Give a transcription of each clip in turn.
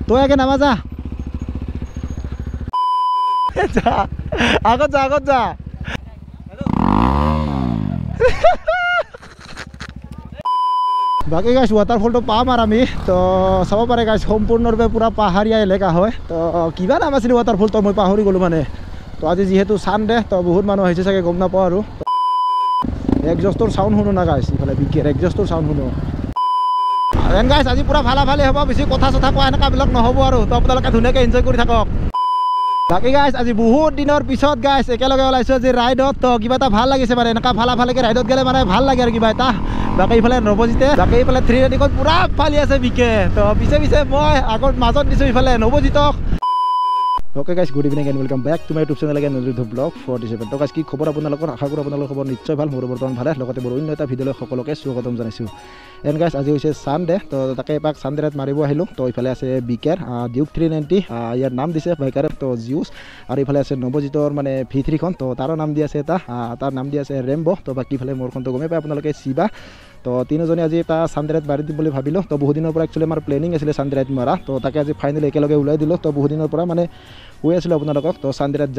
তই আগে নামা যা যা আগত যা বাকি গাইছ ৱাটাৰফলটো পাম আৰু আমি তো চাব পাৰে গাইছ সম্পূৰ্ণৰূপে পুৰা পাহাৰীয়া এলেকা হয় তো কিবা নাম আছিল ৱাটাৰফল তো মই পাহৰি গ'লোঁ মানে তো আজি যিহেতু চানডে তো বহুত মানুহ আহিছে চাগে গম নাপাওঁ আৰু এক্সজষ্টৰ চাউণ্ড শুনো না গাইছ ইফালে বিকেৰ এক্সজষ্টৰ চাউণ্ড শুনো এন গাইছ আজি পুৰা ভালে হ'ব বেছি কথা চথা কোৱা এনেকুৱাবিলাক নহ'ব আৰু তো আপোনালোকে ধুনীয়াকৈ এনজয় কৰি থাকক বাকি গাইছ আজি বহুত দিনৰ পিছত গাইছ একেলগে ওলাইছোঁ আজি ৰাইডত তো কিবা এটা ভাল লাগিছে মানে এনেকুৱা ভালকৈ ৰাইডত গ'লে মানে ভাল লাগে আৰু কিবা এটা বাকি ইফালে নৱজিতে বাকি ইফালে থ্ৰী ৰাইডিঙত পুৰা ফালি আছে বিকে তো পিছে মই আগত মাজত দিছোঁ ইফালে নৱজিতক okay guys good evening and welcome back to my YouTube channel again নজৰুদ্ধ ব্লগ 47 তো গাইছ কি খবৰ আপোনালোকৰ আশা কৰোঁ আপোনালোকৰ খবৰ নিশ্চয় ভাল মোৰ বৰ্তমান ভালে লগতে মোৰ অন্য এটা ভিডিঅ'লৈ সকলোকে স্বাগতম জনাইছোঁ এণ্ড গাইছ আজি হৈছে চানডে তো তাকে এপাক চানডে ৰাইড মাৰিব আহিলোঁ তো ইফালে আছে বিকেৰ ডিউক 390 ইয়াৰ নাম দিছে বাইকাৰ তো জিউছ আৰু ইফালে আছে নৱজিতৰ মানে V3খন তো তাৰো নাম দি আছে এটা তাৰ নাম দি আছে ৰেম্বো তো বাকী ইফালে মোৰখনটো গমেই পায় আপোনালোকে শিৱা তো তিনিজনে আজি এটা চানডে ৰাইড মাৰি দিম বুলি ভাবিলোঁ তো বহুত দিনৰ পৰা একচুৱেলি আমাৰ প্লেনিং আছিলে চানডে ৰাইড মাৰা তো তাকে আজি ফাইনেলি একেলগে ওলাই দিলোঁ তো বহুত দিনৰ পৰা মানে কৈ আছিলোঁ আপোনালোকক তো চানডে ৰাইড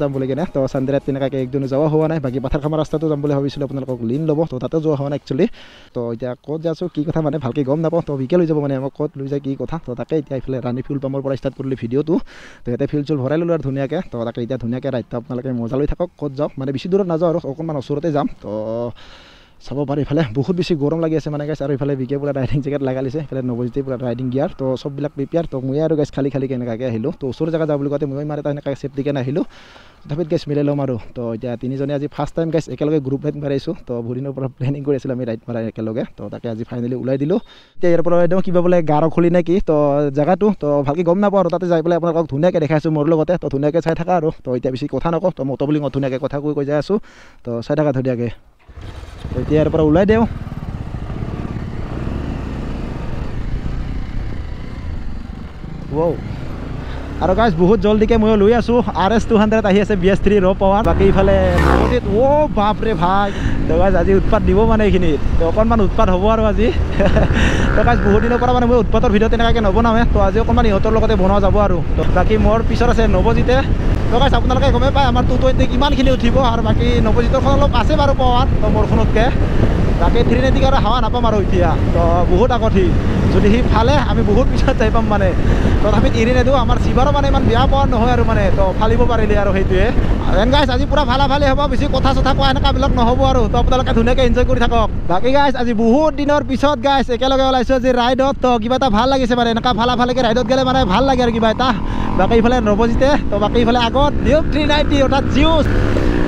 যাম বুলি কেনে তো চানডে ৰাইড তেনেকুৱাকৈ একদিনো যোৱা হোৱা নাই বাকী পাথাৰ খামাৰ ৰাস্তাটো যাম বুলি ভাবিছিলোঁ আপোনালোকক লিন ল'ব তো তাতে যোৱা হোৱা নাই একচুৱেলি তো এতিয়া ক'ত যাইছোঁ কি কথা মানে ভালকৈ গম নাপাওঁ তো বিকে লৈ যাব মানে আমাক ক'ত লৈ যায় কি কথা তো তাকে এতিয়া এইফালে ৰাণী ফিউল পাম্পৰ পৰা ষ্টাৰ্ট কৰিলোঁ ভিডিঅ'টো তো ইয়াতে ফিউল চুল ভৰাই ল'লোঁ আৰু ধুনীয়াকৈ তো তাকে এতিয়া ধুনীয়াকৈ ৰাইডটো আপোনালোকে মজা লৈ থাকক ক'ত যাওঁ মানে বেছি দূৰত নাযাওঁ আৰু অকণমান ওচৰতে যাম তো চাব পাৰি ইফালে বহুত বেছি গৰম লাগি আছে মানে গাইছ আৰু ইফালে বিকে পুৰা ৰাইডিং জেকেট লগাই লৈছে ইফালে নৱজিতে পুৰা ৰাইডিং গিয়াৰ তো চববিলাক প্ৰিপেয়াৰ তো মই আৰু গাইছ খালি কেনেকুৱাকৈ আহিলোঁ তো ওচৰ জেগা যাওঁ বুলি কওঁতে মই মাৰে তেনেকৈ চেফটিকৈ নাহিলোঁ তথাপিত গাইছ মিলাই ল'ম আৰু তো এতিয়া তিনিজনে আজি ফাৰ্ষ্ট টাইম গাইছ একেলগে গ্ৰুপ ৰাইড মাৰিছোঁ তো বহুত দিনৰ পৰা প্লেনিং কৰি আছিলোঁ আমি ৰাইড মাৰা একেলগে তো তাকে আজি ফাইনেলি ওলাই দিলোঁ এতিয়া ইয়াৰ পৰা একদম কিবা বোলে গাৰো খুলি নে কি তো জেগাটো তো ভালকৈ গম নাপাওঁ আৰু তাতে যাই পেলাই আপোনালোকক ধুনীয়াকৈ দেখাইছোঁ মোৰ লগতে তো ধুনীয়াকৈ চাই থাকা আৰু তো এতিয়া বেছি কথা নকওঁ তো মতো বুলি মই ধুনীয়াকৈ কথা কৈ যাই আছোঁ তো চাই থাকা ধুনীয়াকৈ এতিয়া ইয়াৰ পৰা ওলাই দিওঁ আৰু গাইছ বহুত জলদিকৈ মই লৈ আছোঁ RS 200 আহি আছে BS3 ৰ পাৱাৰ বাকী ইফালে বাপৰে ভাই তো গাইছ আজি উৎপাত দিব মানে এইখিনিত তো অকণমান উৎপাত হ'ব আৰু আজি তো গাইছ বহুত দিনৰ পৰা মানে মই উৎপাতৰ ভিডিঅ' তেনেকুৱাকৈ নবনাওঁৱে তো আজি অকণমান ইহঁতৰ লগতে বনোৱা যাব আৰু তো বাকী মোৰ পিছত আছে নৱজিতে তো গাইছ আপোনালোকে গমেই পায় আমাৰ 220 কিমানখিনি উঠিব আৰু বাকী নৱজিতৰখন অলপ আছে বাৰু পাৱাৰ তো মোৰখনতকৈ বাকী 390 আৰু হাৱা নাপাম আৰু এতিয়া তো বহুত আগত যদি সি ফালে আমি বহুত পিছত যাই পাম মানে তথাপিত এৰি নিদিওঁ আমাৰ শিৱাৰো মানে ইমান বেয়া পোৱা নহয় আৰু মানে তো ফালিব পাৰিলে আৰু সেইটোৱে এন গাইছ আজি পুৰা ভালে হ'ব বেছি কথা চথা কোৱা এনেকুৱাবিলাক নহ'ব আৰু তো আপোনালোকে ধুনীয়াকৈ এনজয় কৰি থাকক বাকী গাইছ আজি বহুত দিনৰ পিছত গাইছ একেলগে ওলাইছোঁ আজি ৰাইডত তো কিবা এটা ভাল লাগিছে মানে এনেকুৱা ভালকৈ ৰাইডত গ'লে মানে ভাল লাগে আৰু কিবা এটা বাকী ইফালে নৱজিতে তো বাকী ইফালে আগত ডিউক 390 অৰ্থাৎ জিউছ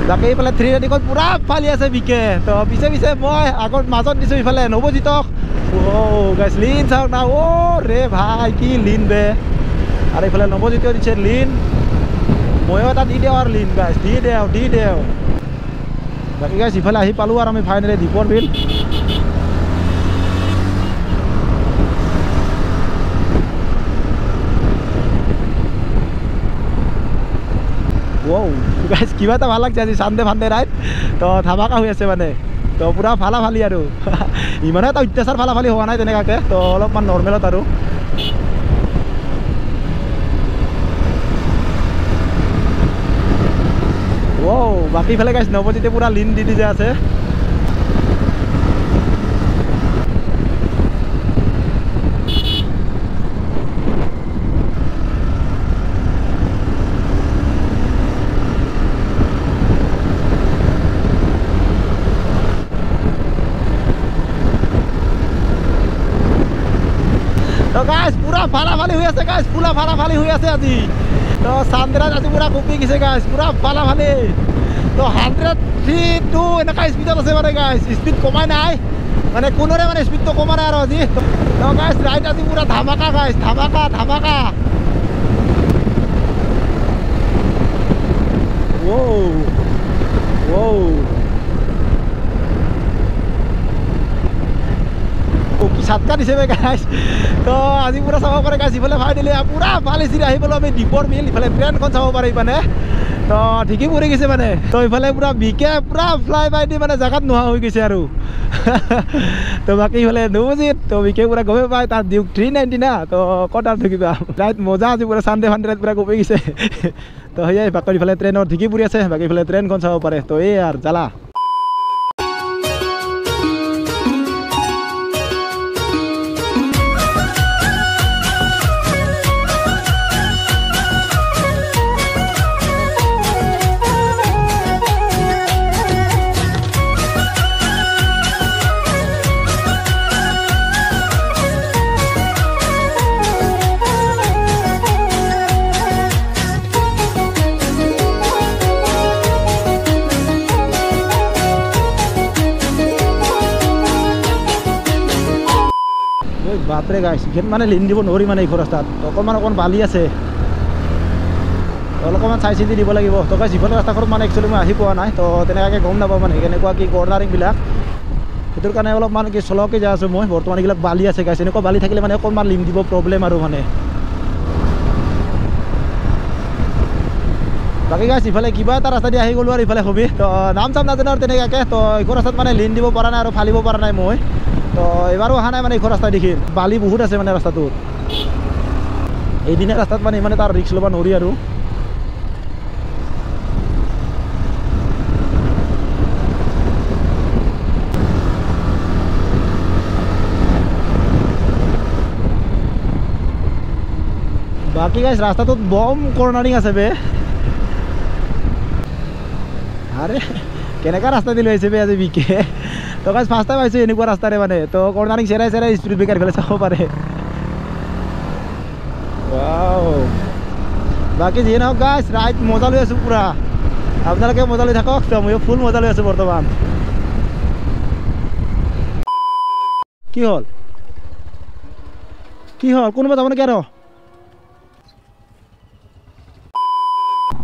বাকী ইফালে থ্ৰী ৰাইডিঙত পুৰা ফালি আছে বিকে তো পিছে মই আগত মাজত দিছোঁ ইফালে নৱজিতক গাইছ লিন চাওক না ৰে ভাই কি লিন বে আৰু ইফালে নৱজিতেও দিছে লিন ময়ো এটা দি দিওঁ আৰু লিন গাইছ দি দেওঁ বাকী গাইছ ইফালে আহি পালোঁ আৰু আমি ফাইনেলি দীপৰ বিল গাইছ কিবা এটা ভাল লাগছে আজি চানডে ৰাইড তো ধামাকা হৈ আছে মানে তো পুৰা ফালি আৰু ইমানো এটা অত্যাচাৰ ফালি হোৱা নাই তেনেকুৱাকৈ তো অলপমান নৰ্মেলত আৰু বাকী ইফালে গাইছ নৱজিতে পুৰা লিন দি যে আছে তো গাইছ পুৰা ফালি হৈ আছে গাইছ পুৰা ফালি হৈ আছে আজি তো চানডে ৰাইড আজি পুৰা কপি গৈছে গাইছ পুৰা ফালি তো 102 এনেকুৱা স্পীডত আছে মানে গাইছ স্পীড কমাই নাই মানে কোনোৰে মানে স্পীডটো কমা নাই আৰু আজি তো গাইছ ৰাইড আজি পুৰা ধামাকা গাইছ ধামাকা ঝাটকা দিছে গাইছ তো আজি পুৰা চাব পাৰে গাইছ ইফালে ফাইনেলি পুৰা ভাল চিৰি আহি পেলাই আমি দীপৰ বিল ইফালে ট্ৰেইনখন চাব পাৰি মানে তো ঠিকেই পৰি গৈছে মানে তো ইফালে পুৰা বিকে পুৰা ফ্লাই বাই দি মানে জেগাত নোহোৱা হৈ গৈছে আৰু তো বাকী ইফালে নবজিত তো বিকে পুৰা গমে পায় তাত ডিউক 390 না তো ক'ত আৰু থাকিবা ৰাইট মজা আজি পুৰা চানডে ফানডে পুৰা গমে গৈছে তো সেয়াই বাকী ইফালে ট্ৰেইনৰ ঠিকেই পৰি আছে বাকী ইফালে ট্ৰেইনখন চাব পাৰে তো এই আৰু জ্বালা বাপৰে গাইছ গেট মানে লিন দিব নোৱাৰি মানে এইখন ৰাস্তাত অকণমান বালি আছে অলপমান চাই চিতি দিব লাগিব তো গাইছ ইফালে ৰাস্তাখনত মানে একচুৱেলি মই আহি পোৱা নাই তো তেনেকুৱাকৈ গম নাপাওঁ মানে কেনেকুৱা কি কৰ্ণাৰিংবিলাক সেইটোৰ কাৰণে অলপমান কি চলকৈ যাই আছোঁ মই বৰ্তমান এইবিলাক বালি আছে গাইছ এনেকুৱা বালি থাকিলে মানে অকণমান লিন দিব প্ৰব্লেম আৰু মানে বাকী গাইছ ইফালে কিবা এটা ৰাস্তা দি আহি গ'লোঁ আৰু ইফালে হবি তো নাম চাম নাজানো আৰু তেনেকুৱাকৈ তো এইখন ৰাস্তাত মানে লিন দিব পৰা নাই আৰু ফালিব পৰা নাই মই তো এবাৰো অহা নাই মানে এইখন ৰাস্তা দেখি বালি বহুত আছে মানে ৰাস্তাটোত এইদিনে ৰাস্তাত মানে ইমানে তাৰ ৰিক্স ল'ব নোৱাৰি আৰু বাকী গাইছ ৰাস্তাটোত বম কৰ্ণাৰিং আছে বে আৰে কেনেকুৱা ৰাস্তা দিলে হৈছে বে আজি বিকে তো গাইছ ফাৰ্ষ্ট টাইম আহিছোঁ এনেকুৱা ৰাস্তাৰে মানে তো কৰ্ণাৰিং চেৰাই চেৰাই স্পীড ব্ৰেকাৰ ইফালে চাব পাৰে বাকী যিয়ে নহওক গাইছ ৰাইড মজা লৈ আছোঁ পুৰা আপোনালোকে মজা লৈ থাকক তো ময়ো ফুল মজা লৈ আছোঁ বৰ্তমান কি হ'ল কোনোবা যাব নেকি আৰু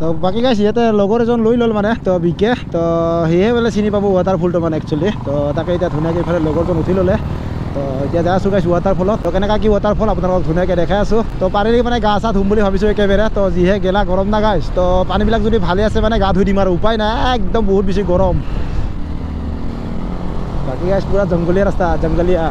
তো বাকী গাইছ ইয়াতে লগৰ এজন লৈ ল'ল মানে তো বিকে তো সেয়ে বোলে চিনি পাব ৱাটাৰফলটো মানে একচুৱেলি তো তাকে এতিয়া ধুনীয়াকৈ ইফালে লগৰজন উঠি ল'লে তো এতিয়া যাই আছোঁ গাইছ ৱাটাৰফলত তো কেনেকুৱা কি ৱাটাৰফল আপোনালোকক ধুনীয়াকৈ দেখাই আছোঁ তো পাৰিলে মানে গা চা ধুম বুলি ভাবিছোঁ একেবাৰে তো যিহে গেলা গৰম না গাইছ তো পানীবিলাক যদি ভালে আছে মানে গা ধুই দিম আৰু উপায় নাই একদম বহুত বেছি গৰম বাকী গাইছ পুৰা জংঘলীয়া ৰাস্তা জংঘলীয়া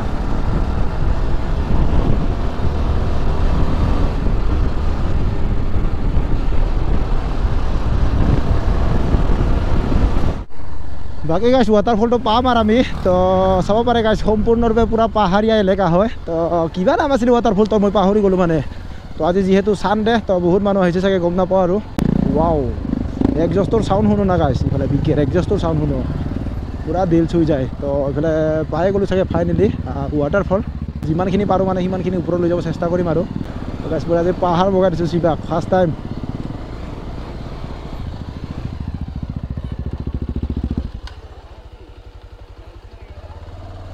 বাকী গাইছ ৱাটাৰফলটো পাম আৰু আমি তো চাব পাৰে গাইছ সম্পূৰ্ণৰূপে পুৰা পাহাৰীয়া এলেকা হয় তো কিবা নাম আছিল ৱাটাৰফলটো মই পাহৰি গ'লোঁ মানে তো আজি যিহেতু চানডে তো বহুত মানুহ আহিছে চাগে গম নাপাওঁ আৰু ৱাও এক্সজষ্টৰ চাউণ্ড শুনো না গাইছ ইফালে বিকেৰ এক্সজষ্টৰ চাউণ্ড শুনো পুৰা দিল চুই যায় তো এইফালে পাই গ'লোঁ চাগে ফাইনেলি ৱাটাৰফল যিমানখিনি পাৰোঁ মানে সিমানখিনি ওপৰত লৈ যাব চেষ্টা কৰিম আৰু তো গাইছ পুৰা আজি পাহাৰ বগাই দিছোঁ চিবাক ফাৰ্ষ্ট টাইম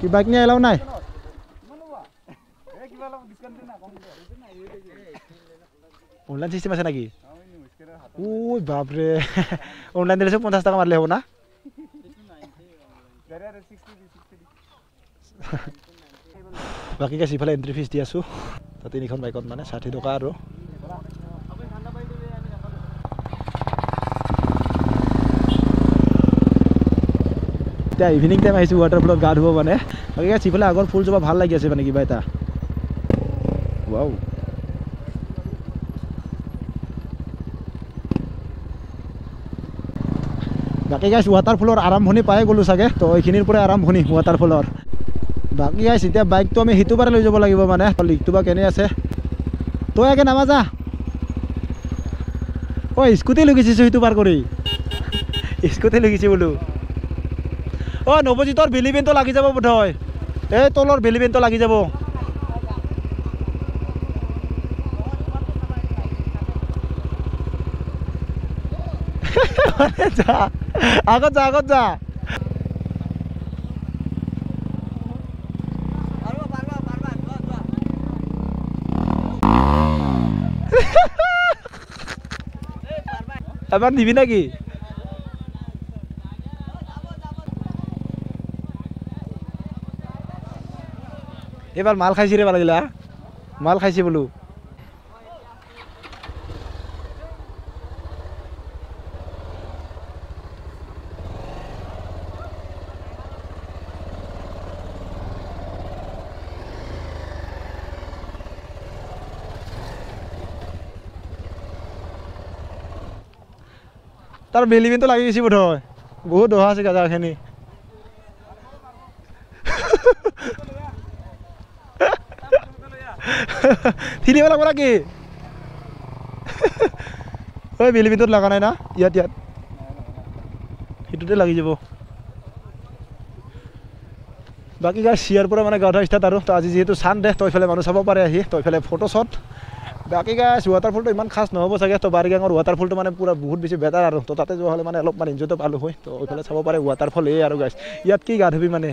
কি বাইক নিয়ে এলাও নাই অনলাইন চিষ্টেম আছে নাকি ওই বাপরে অনলাইন দিলে 50 টাকা মারলে হবো না বাকি গাইছ ইফালে এন্ট্রি ফিজ দি আছো তো তিনিখন বাইকত মানে 60 টকা আৰু এতিয়া ইভিনিং টাইম আহিছোঁ ৱাটাৰফলত গা ধুব মানে বাকী গাইছ ইফালে আগৰ ফুলজোপা ভাল লাগি আছে মানে কিবা এটা ৱাও বাকী গাইছ ৱাটাৰফলৰ আৰম্ভণি পাই গ'লোঁ চাগে তো এইখিনিৰ পৰাই আৰম্ভণি ৱাটাৰফলৰ বাকী গাইছ এতিয়া বাইকটো আমি সিটো পাৰে লৈ যাব লাগিব মানে লিকটো বা কেনে আছে তই একে নামাজা ঐ স্কুটি লৈ গৈছিছোঁ সিটো পাৰ কৰি স্কুটি লৈ গৈছে বোলো ও নবজিতৰ বেলিবেনটো লাগি যাব বোধহয় এই তলৰ বেলিবেনটো লাগি যাব যা আগত যা এবাৰ নিবি নাকি এইবাৰ মাল খাইছি ৰে পালাগিলা মাল খাইছি বোলো তাৰ বেলিবিনটো লাগি গৈছে বোধ হয় বহুত দহা আছে গাজাখিনি ফিৰিব লাগিব নাকি ঐ বেলিবিনটোত লগা নাই না ইয়াত সেইটোতে লাগি যাব বাকী গাছ ইয়াৰ পৰা মানে গা ধোৱা ষ্টাৰ্ট আৰু তো আজি যিহেতু চানডে তো এইফালে মানুহ চাব পাৰে আহি তো এইফালে ফটো শ্বট বাকী গাছ ৱাটাৰফলটো ইমান খাছ নহ'ব চাগে তো বাৰিগাঙৰ ৱাটাৰফলটো মানে পুৰা বহুত বেছি বেটাৰ আৰু তো তাতে যোৱা হ'লে মানে অলপমান এনজয়টো পালোঁ হয় তো এইফালে চাব পাৰে ৱাটাৰফল এই আৰু গাছ ইয়াত কি গা ধুবি মানে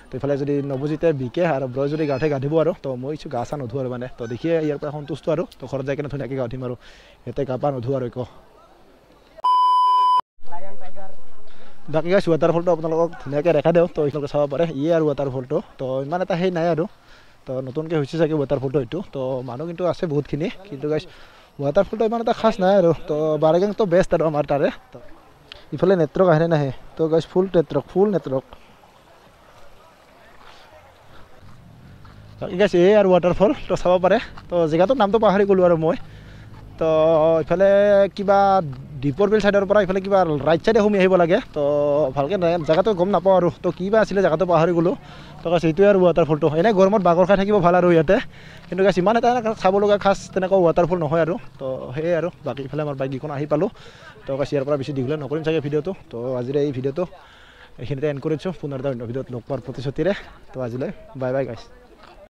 তো এইফালে যদি নৱজিতে বিকে আৰু ব্ৰই যদি গা ধুব আৰু তো মই গা চা নুধো আৰু মানে তো দেখিয়ে ইয়াৰ পৰা সন্তুষ্ট আৰু তো ঘৰত যাই কিনে ধুনীয়াকৈ গা ধুম আৰু ইয়াতে গা পা নুধো আৰু একো বাকী গাছ ৱাটাৰফলটো আপোনালোকক ধুনীয়াকৈ দেখা দিওঁ তো এইফালে চাব পাৰে ইয়ে আৰু ৱাটাৰফলটো তো ইমান এটা সেই নাই আৰু তো নতুনকৈ হৈছে চাগে ৱাটাৰফলটো এইটো তো মানুহ কিন্তু আছে বহুতখিনি কিন্তু গাছ ৱাটাৰফলটো ইমান এটা খাছ নাই আৰু তো বাৰেগাংটো বেষ্ট আৰু আমাৰ তাৰে তো ইফালে নেটৱৰ্ক আহে নাহে তো গাছ ফুল নেটৱৰ্ক বাকী গাছ এই আৰু ৱাটাৰফল তো চাব পাৰে তো জেগাটোৰ নামটো পাহৰি গ'লোঁ আৰু মই তো ইফালে কিবা দীপৰ বিল চাইডৰ পৰা ইফালে কিবা ৰাইট চাইডে সোমাই আহিব লাগে তো ভালকৈ জেগাটো গম নাপাওঁ আৰু তো কিবা আছিলে জেগাটো পাহৰি গ'লোঁ তো গাছ এইটোৱে আৰু ৱাটাৰফলটো এনেই গৰমত বাগৰ খাই থাকিব ভাল আৰু ইয়াতে কিন্তু গাছ ইমান এটা চাব লগা খাছ তেনেকুৱা ৱাটাৰফল নহয় আৰু তো সেয়াই আৰু বাকী ইফালে আমাৰ বাইককেইখন আহি পালোঁ তো গাছ ইয়াৰ পৰা বেছি দীঘলীয়া নকৰিম চাগে ভিডিঅ'টো তো আজিৰ এই ভিডিঅ'টো এইখিনিতে এণ্ড কৰিছোঁ পুনৰ এটা অন্য ভিডিঅ'ত লগ পোৱাৰ প্ৰতিশ্ৰুতিৰে তো আজিলৈ বাই বাই গাইছ